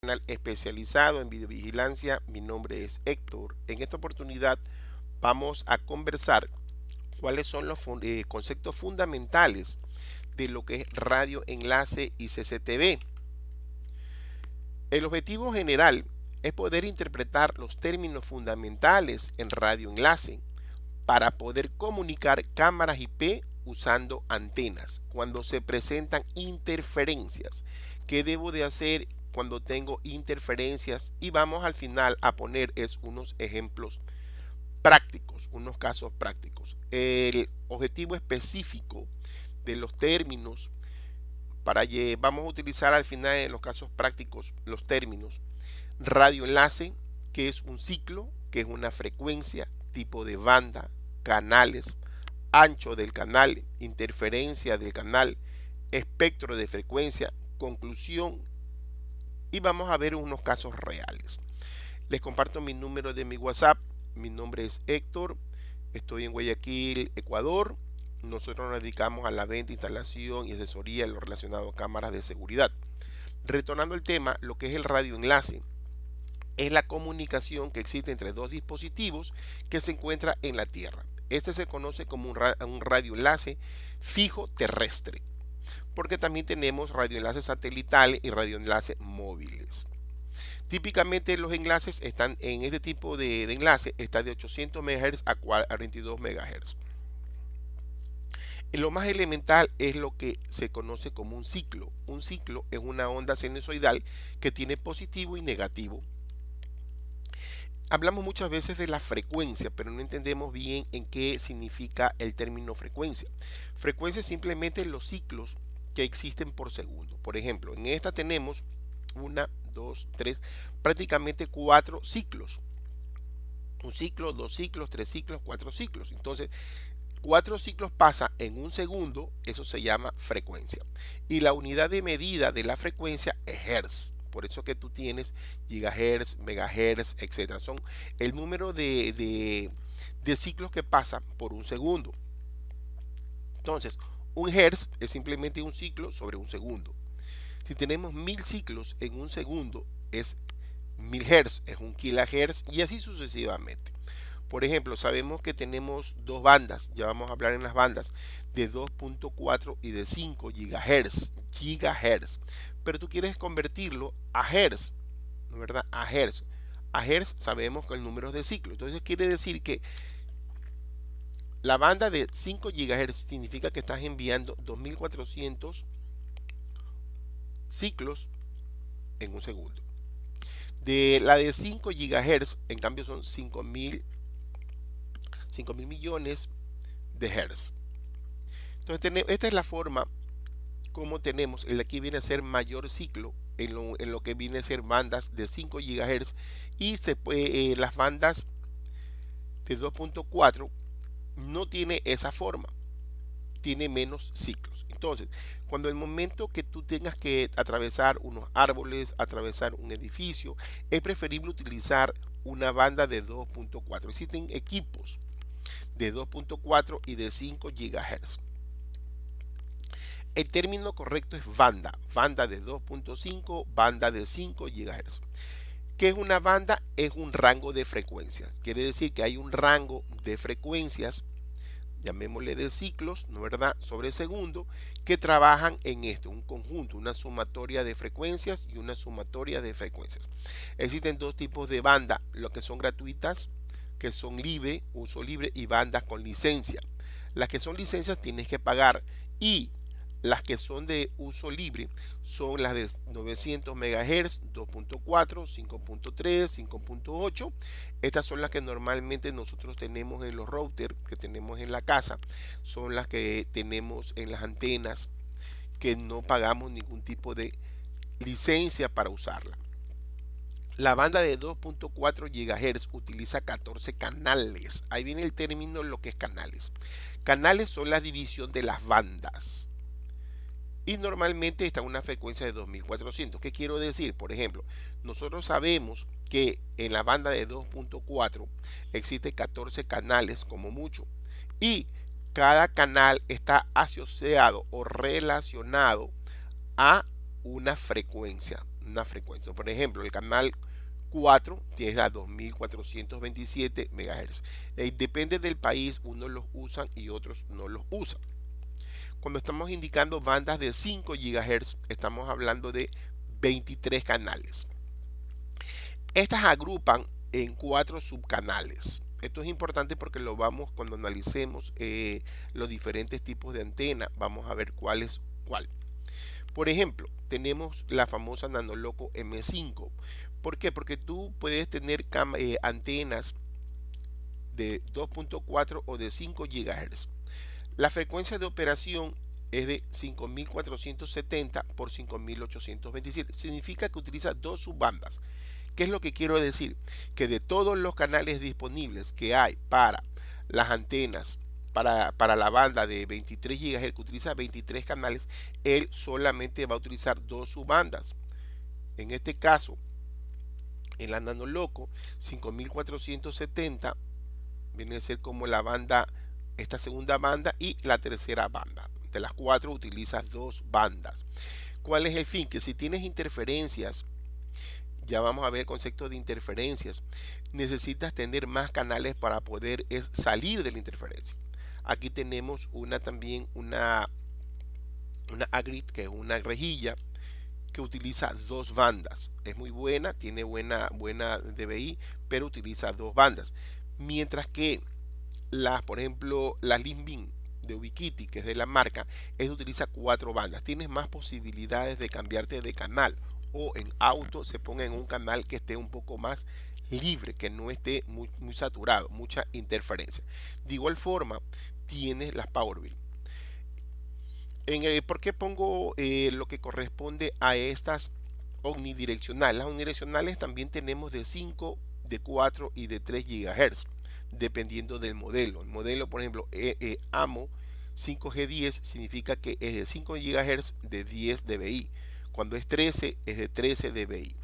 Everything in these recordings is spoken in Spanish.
canal especializado en videovigilancia. Mi nombre es Héctor. En esta oportunidad vamos a conversar cuáles son los conceptos fundamentales de lo que es radioenlace y CCTV. El objetivo general es poder interpretar los términos fundamentales en radioenlace para poder comunicar cámaras IP usando antenas cuando se presentan interferencias. ¿Qué debo de hacer cuando tengo interferencias? Y vamos al final a poner unos ejemplos prácticos, unos casos prácticos. El objetivo específico de los términos vamos a utilizar al final en los casos prácticos los términos radioenlace, que es un ciclo, que es una frecuencia, tipo de banda, canales, ancho del canal, interferencia del canal, espectro de frecuencia, conclusión, y vamos a ver unos casos reales. Les comparto mi número de mi WhatsApp. Mi nombre es Héctor, estoy en Guayaquil, Ecuador. Nosotros nos dedicamos a la venta, instalación y asesoría en lo relacionado a cámaras de seguridad. Retornando al tema, lo que es el radioenlace es la comunicación que existe entre dos dispositivos que se encuentran en la Tierra. Este se conoce como un radioenlace fijo terrestre, porque también tenemos radioenlaces satelitales y radioenlaces móviles. Típicamente los enlaces están en este tipo de enlace, está de 800 MHz a 42 MHz. Lo más elemental es lo que se conoce como un ciclo. Un ciclo es una onda sinusoidal que tiene positivo y negativo. Hablamos muchas veces de la frecuencia, pero no entendemos bien en qué significa el término frecuencia. Frecuencia es simplemente los ciclos que existen por segundo. Por ejemplo, en esta tenemos 1, 2, 3, prácticamente 4 ciclos. Un ciclo, 2 ciclos, 3 ciclos, 4 ciclos. Entonces, 4 ciclos pasa en un segundo, eso se llama frecuencia. Y la unidad de medida de la frecuencia es hertz. Por eso que tú tienes gigahertz, megahertz, etcétera. Son el número de ciclos que pasan por un segundo. Entonces, un hertz es simplemente un ciclo sobre un segundo. Si tenemos 1000 ciclos en un segundo, es 1000 hertz, es un kilohertz y así sucesivamente. Por ejemplo, sabemos que tenemos dos bandas, ya vamos a hablar en las bandas, de 2.4 y de 5 gigahertz, pero tú quieres convertirlo a hertz, ¿no, verdad? A hertz. A hertz sabemos que el número es de ciclo, entonces quiere decir que la banda de 5 gigahertz significa que estás enviando 2400 ciclos en un segundo. De la de 5 gigahertz, en cambio son 5000 millones de hertz. Entonces, esta es la forma como tenemos, el de aquí viene a ser mayor ciclo en lo que viene a ser bandas de 5 GHz y las bandas de 2.4 no tiene esa forma, tiene menos ciclos. Entonces, cuando el momento que tú tengas que atravesar unos árboles, atravesar un edificio, es preferible utilizar una banda de 2.4. Existen equipos de 2.4 y de 5 GHz. El término correcto es banda, banda de 2.5, banda de 5 GHz. ¿Qué es una banda? Es un rango de frecuencias. Quiere decir que hay un rango de frecuencias, llamémosle de ciclos, ¿no, verdad?, sobre segundo, que trabajan en esto, un conjunto, una sumatoria de frecuencias y una sumatoria de frecuencias. Existen dos tipos de banda, lo que son gratuitas, que son libre, uso libre, y bandas con licencia. Las que son licencias tienes que pagar y las que son de uso libre son las de 900 MHz, 2.4, 5.3, 5.8. Estas son las que normalmente nosotros tenemos en los routers que tenemos en la casa. Son las que tenemos en las antenas que no pagamos ningún tipo de licencia para usarla. La banda de 2.4 GHz utiliza 14 canales. Ahí viene el término lo que es canales. Canales son la división de las bandas. Y normalmente está en una frecuencia de 2400. ¿Qué quiero decir? Por ejemplo, nosotros sabemos que en la banda de 2.4 existe 14 canales como mucho. Y cada canal está asociado o relacionado a una frecuencia. una frecuencia. Por ejemplo, el canal 4 tiene a 2427 MHz. Depende del país, unos los usan y otros no los usan. Cuando estamos indicando bandas de 5 GHz, estamos hablando de 23 canales. Estas agrupan en 4 subcanales. Esto es importante porque lo vamos, cuando analicemos los diferentes tipos de antena, vamos a ver cuál es cuál. Por ejemplo, tenemos la famosa Nanoloco M5. ¿Por qué? Porque tú puedes tener antenas de 2.4 o de 5 GHz. La frecuencia de operación es de 5470 por 5827. Significa que utiliza dos subbandas. ¿Qué es lo que quiero decir? Que de todos los canales disponibles que hay para las antenas, para la banda de 23 GHz que utiliza 23 canales, él solamente va a utilizar dos subbandas. En este caso, en la Nanoloco 5470 viene a ser como la banda, esta segunda banda y la tercera banda. De las 4 utilizas dos bandas. ¿Cuál es el fin? Que si tienes interferencias, ya vamos a ver el concepto de interferencias, necesitas tener más canales para poder salir de la interferencia. Aquí tenemos también una Agrid, que es una rejilla que utiliza dos bandas. Es muy buena, tiene buena DBI, pero utiliza dos bandas. Mientras que por ejemplo, la Limbin de Ubiquiti, que es de la marca, utiliza 4 bandas. Tienes más posibilidades de cambiarte de canal, o en auto se ponga en un canal que esté un poco más libre, que no esté muy saturado, mucha interferencia. De igual forma, tienes las Powerville. ¿Por qué pongo lo que corresponde a estas omnidireccionales? Las omnidireccionales también tenemos de 5, de 4 y de 3 GHz, dependiendo del modelo. El modelo, por ejemplo, AMO 5G10 significa que es de 5 GHz de 10 dBi. Cuando es 13, es de 13 dBi.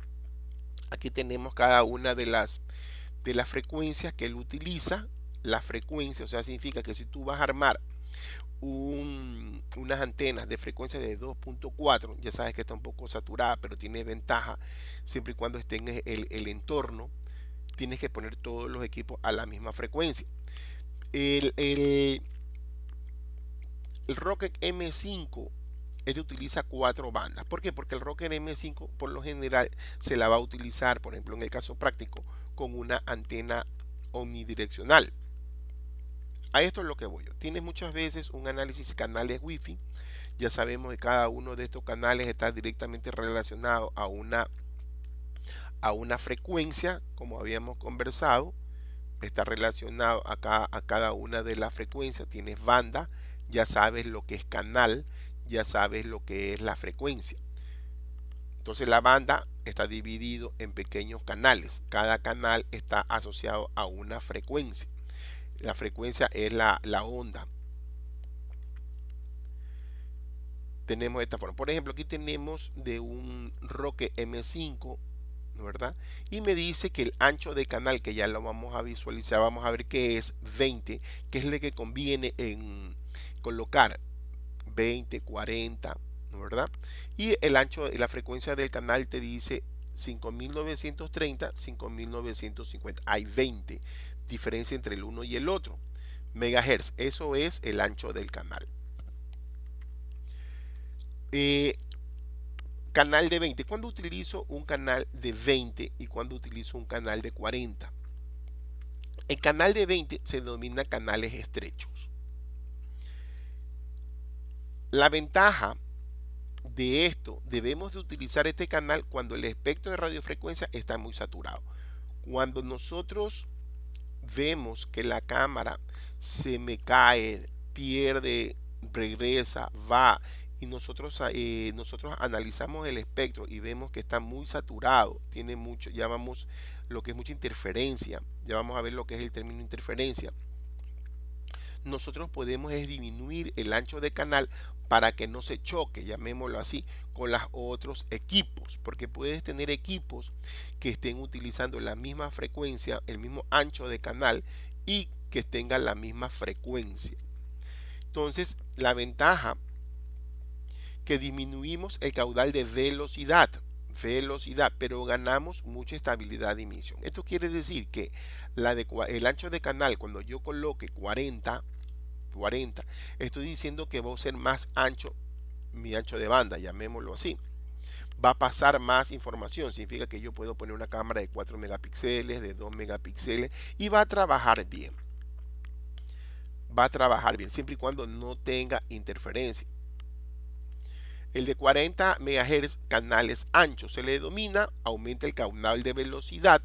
Aquí tenemos cada una de las frecuencias que él utiliza. La frecuencia, o sea, significa que si tú vas a armar unas antenas de frecuencia de 2.4, ya sabes que está un poco saturada, pero tiene ventaja siempre y cuando esté en el entorno. Tienes que poner todos los equipos a la misma frecuencia. El Rocket M5 utiliza 4 bandas. ¿Por qué? Porque el Rocket M5 por lo general se la va a utilizar, por ejemplo, en el caso práctico, con una antena omnidireccional. A esto es lo que voy yo. Tienes muchas veces un análisis de canales Wi-Fi. Ya sabemos que cada uno de estos canales está directamente relacionado a una frecuencia, como habíamos conversado. Está relacionado a cada una de las frecuencias. Tienes banda, ya sabes lo que es canal, ya sabes lo que es la frecuencia. Entonces la banda está dividido en pequeños canales. Cada canal está asociado a una frecuencia. La frecuencia es la onda. Tenemos esta forma. Por ejemplo, aquí tenemos de un Rocket M5, ¿no verdad? Y me dice que el ancho de canal, que ya lo vamos a visualizar, vamos a ver que es 20, que es lo que conviene en colocar 20, 40, ¿no verdad? Y el ancho, la frecuencia del canal te dice 5930, 5950. Hay 20 diferencia entre el uno y el otro megahertz. Eso es el ancho del canal. Canal de 20. ¿Cuándo utilizo un canal de 20 y cuándo utilizo un canal de 40? El canal de 20 se denomina canales estrechos. La ventaja de esto, debemos de utilizar este canal cuando el espectro de radiofrecuencia está muy saturado. Cuando nosotros vemos que la cámara se me cae, pierde, regresa, va, y nosotros analizamos el espectro y vemos que está muy saturado, tiene mucho, ya vamos lo que es mucha interferencia, ya vamos a ver lo que es el término interferencia. Nosotros podemos disminuir el ancho de canal para que no se choque, llamémoslo así, con los otros equipos, porque puedes tener equipos que estén utilizando la misma frecuencia, el mismo ancho de canal y que tengan la misma frecuencia. Entonces, la ventaja que disminuimos el caudal de velocidad. velocidad, pero ganamos mucha estabilidad de emisión. Esto quiere decir que el ancho de canal, cuando yo coloque 40, estoy diciendo que va a ser más ancho mi ancho de banda, llamémoslo así. Va a pasar más información, significa que yo puedo poner una cámara de 4 megapíxeles, de 2 megapíxeles y va a trabajar bien. Va a trabajar bien, siempre y cuando no tenga interferencia. El de 40 MHz, canales anchos, se le denomina, aumenta el caudal de velocidad.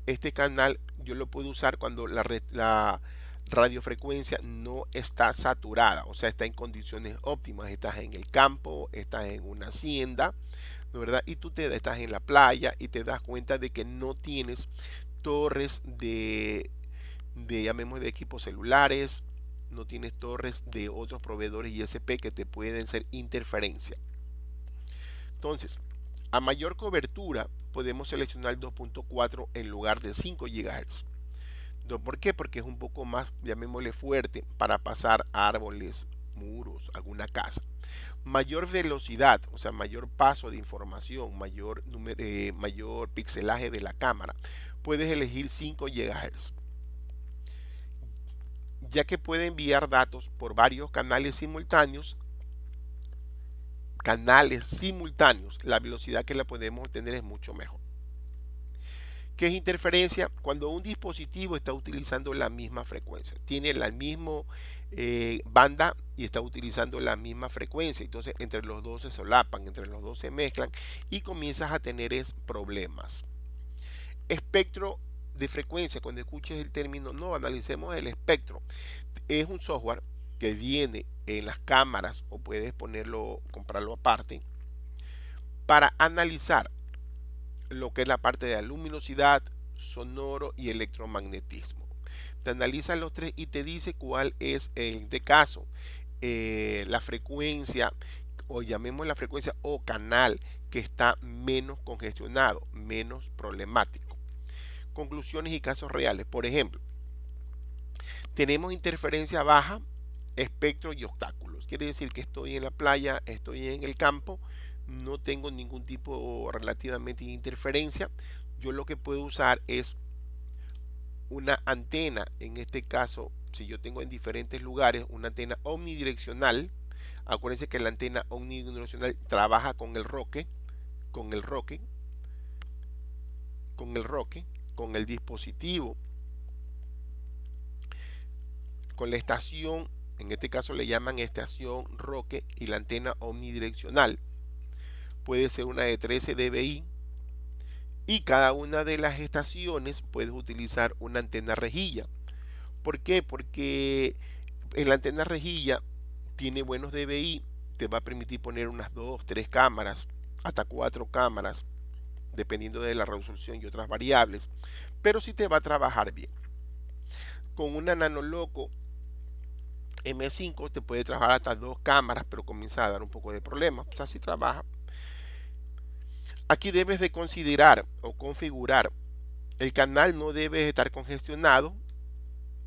Este canal yo lo puedo usar cuando la radiofrecuencia no está saturada, o sea, está en condiciones óptimas. Estás en el campo, estás en una hacienda, ¿no, verdad? Y tú estás en la playa y te das cuenta de que no tienes torres llamemos, de equipos celulares, no tienes torres de otros proveedores ISP que te pueden hacer interferencia. Entonces, a mayor cobertura podemos seleccionar 2.4 en lugar de 5 GHz. ¿Por qué? Porque es un poco más, llamémosle, fuerte para pasar árboles, muros, alguna casa. Mayor velocidad, o sea, mayor paso de información, mayor pixelaje de la cámara. Puedes elegir 5 GHz, ya que puede enviar datos por varios canales simultáneos. La velocidad que la podemos obtener es mucho mejor. ¿Qué es interferencia? Cuando un dispositivo está utilizando la misma frecuencia, tiene la misma banda y está utilizando la misma frecuencia, entonces entre los dos se solapan, entre los dos se mezclan y comienzas a tener problemas. Espectro de frecuencia, cuando escuches el término, no, analicemos el espectro. Es un software que viene en las cámaras o puedes comprarlo aparte para analizar lo que es la parte de la luminosidad, sonoro y electromagnetismo. Te analiza los tres y te dice cuál es, en este caso, la frecuencia, o llamemos la frecuencia o canal que está menos congestionado, menos problemático. Conclusiones y casos reales. Por ejemplo, tenemos interferencia baja, espectro y obstáculos. Quiere decir que estoy en la playa, estoy en el campo, no tengo ningún tipo relativamente de interferencia. Yo lo que puedo usar es una antena, en este caso, si yo tengo en diferentes lugares una antena omnidireccional. Acuérdense que la antena omnidireccional trabaja con el roque, con el dispositivo, con la estación, en este caso le llaman estación roque, y la antena omnidireccional. Puede ser una de 13 dBi y cada una de las estaciones puedes utilizar una antena rejilla. ¿Por qué? Porque en la antena rejilla tiene buenos dBi, te va a permitir poner unas 2, 3 cámaras, hasta 4 cámaras, dependiendo de la resolución y otras variables, pero sí te va a trabajar bien. Con una Nanoloco M5 te puede trabajar hasta 2 cámaras, pero comienza a dar un poco de problemas. O sea, sí trabaja. Aquí debes de considerar o configurar: el canal no debe estar congestionado.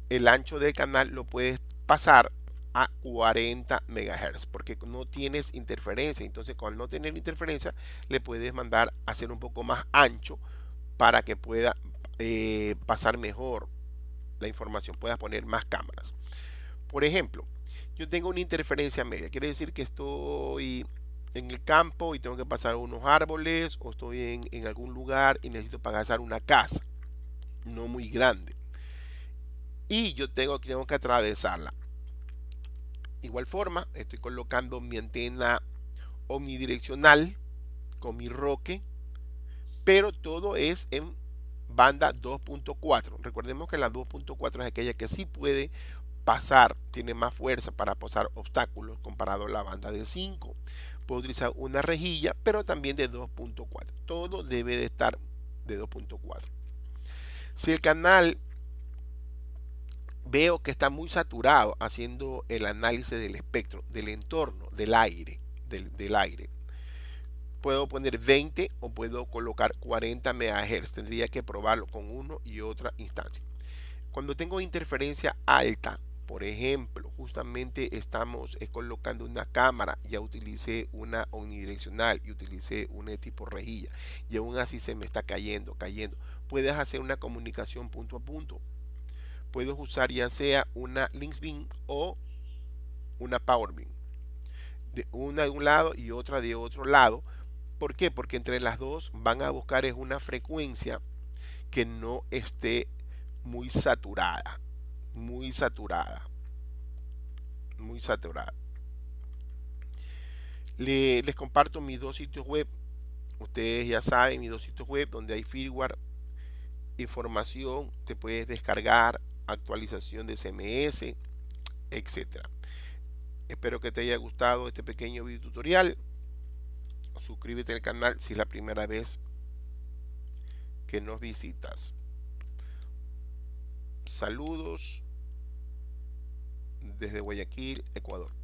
El ancho del canal lo puedes pasar a 40 MHz porque no tienes interferencia. Entonces, con no tener interferencia, le puedes mandar a hacer un poco más ancho para que pueda pasar mejor la información, puedas poner más cámaras. Por ejemplo, yo tengo una interferencia media, quiere decir que estoy en el campo y tengo que pasar unos árboles, o estoy en algún lugar y necesito pasar una casa no muy grande y yo tengo que atravesarla. Igual forma, estoy colocando mi antena omnidireccional con mi roque, pero todo es en banda 2.4. Recordemos que la 2.4 es aquella que sí puede pasar, tiene más fuerza para pasar obstáculos comparado a la banda de 5. Puedo utilizar una rejilla, pero también de 2.4. Todo debe de estar de 2.4. Si el canal veo que está muy saturado, haciendo el análisis del espectro, del entorno, del aire, puedo poner 20 o puedo colocar 40 MHz. Tendría que probarlo con uno y otra instancia. Cuando tengo interferencia alta, por ejemplo, justamente estamos colocando una cámara, ya utilicé una omnidireccional y utilicé una de tipo rejilla y aún así se me está cayendo. Puedes hacer una comunicación punto a punto. Puedes usar ya sea una Linksbeam o una PowerBeam, de una de un lado y otra de otro lado. ¿Por qué? Porque entre las dos van a buscar es una frecuencia que no esté muy saturada, muy saturada, muy saturada. Les comparto mis dos sitios web. Ustedes ya saben, mis dos sitios web donde hay firmware, información, te puedes descargar, actualización de CMS, etcétera. Espero que te haya gustado este pequeño video tutorial. Suscríbete al canal si es la primera vez que nos visitas. Saludos desde Guayaquil, Ecuador.